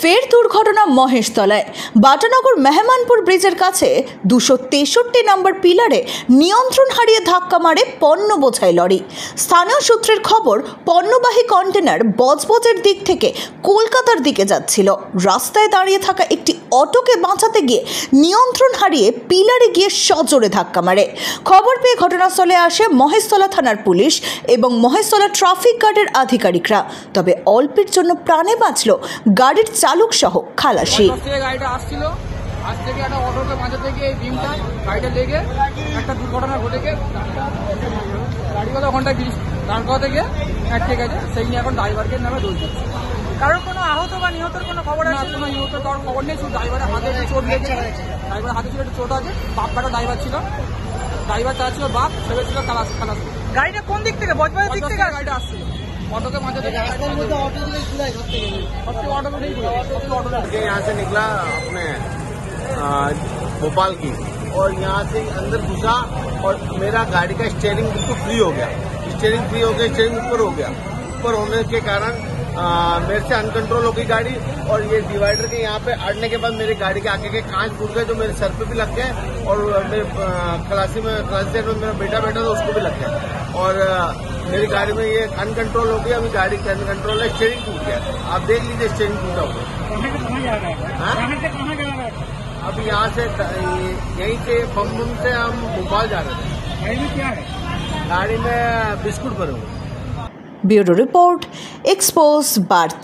ফের দুর্ঘটনা মহেশতলায় বাটানগর মেহমানপুর ব্রিজের কাছে 263 নম্বর পিলারে নিয়ন্ত্রণ হারিয়ে ধাক্কা মারে পণ্য বোঝাই লরি। স্থানীয় সূত্রের খবর, পণ্যবাহী কন্টেনার বজবজের দিক থেকে কলকাতার দিকে যাচ্ছিল। রাস্তায় দাঁড়িয়ে থাকা একটি অটোকে বাঁচাতে গিয়ে নিয়ন্ত্রণ হারিয়ে পিলারে গিয়ে সজোরে ধাক্কা মারে। খবর পেয়ে ঘটনাস্থলে আসে মহেশতলা থানার পুলিশ এবং মহেশতলা ট্রাফিক গার্ডের আধিকারিকরা। তবে অল্পের জন্য প্রাণে বাঁচল গাড়ির চালক সহ খালাসি। গাড়িটা আসছিল, আজ থেকে একটা অটোকে বাঁচাতে গিয়ে এই বিমটা গাড়িটা লেগে একটা দুর্ঘটনা ঘটে গিয়ে গাড়িওয়ালা ঘন্টায় দাঁড় করাতে গিয়ে ঠিক আছে, সেই নিয়ে এখন ড্রাইভারকে নামে দোষ দিচ্ছে। কারোর কোনো আহত বা নিহতের কোনো খবর আছে? কোনো নিহত কারোর খবর নেই, শুধু ড্রাইভারের হাতে চোট লেগেছে। ড্রাইভারের হাতে ছিল একটা চোট আছে। বাপটা ড্রাইভার ছিল, ড্রাইভার চালাচ্ছিল বাপ, ছেলে ছিল খালাসি। গাড়িটা কোন দিক থেকে? বজবজের দিক থেকে গাড়িটা আসছিল, অটোকে বাঁচাতে यहाँ से निकला अपने भोपाल की और यहाँ से अंदर घुसा और मेरा गाड़ी का स्टीयरिंग बिल्कुल फ्री हो गया। स्टीयरिंग ऊपर हो गया। ऊपर होने के कारण मेरे से अनकंट्रोल हो गई गाड़ी और ये डिवाइडर के यहाँ पे अड़ने के बाद मेरी गाड़ी के आगे के कांच फूट गए, जो मेरे सर पे भी लग गए और मेरे खलासी में मेरा बेटा बैठा था उसको भी लग गया और मेरी गाड़ी में ये अनकंट्रोल हो गया। अभी गाड़ी का अनकंट्रोल है, स्टीयरिंग टूट गया। आप देख लीजिए स्टीयरिंग टूटा हुआ। अब यहाँ से यहीं से बम से हम भोपाल जा रहे थे। गाड़ी में बिस्कुट भरे हुए। Bureau report, expose बार्ता।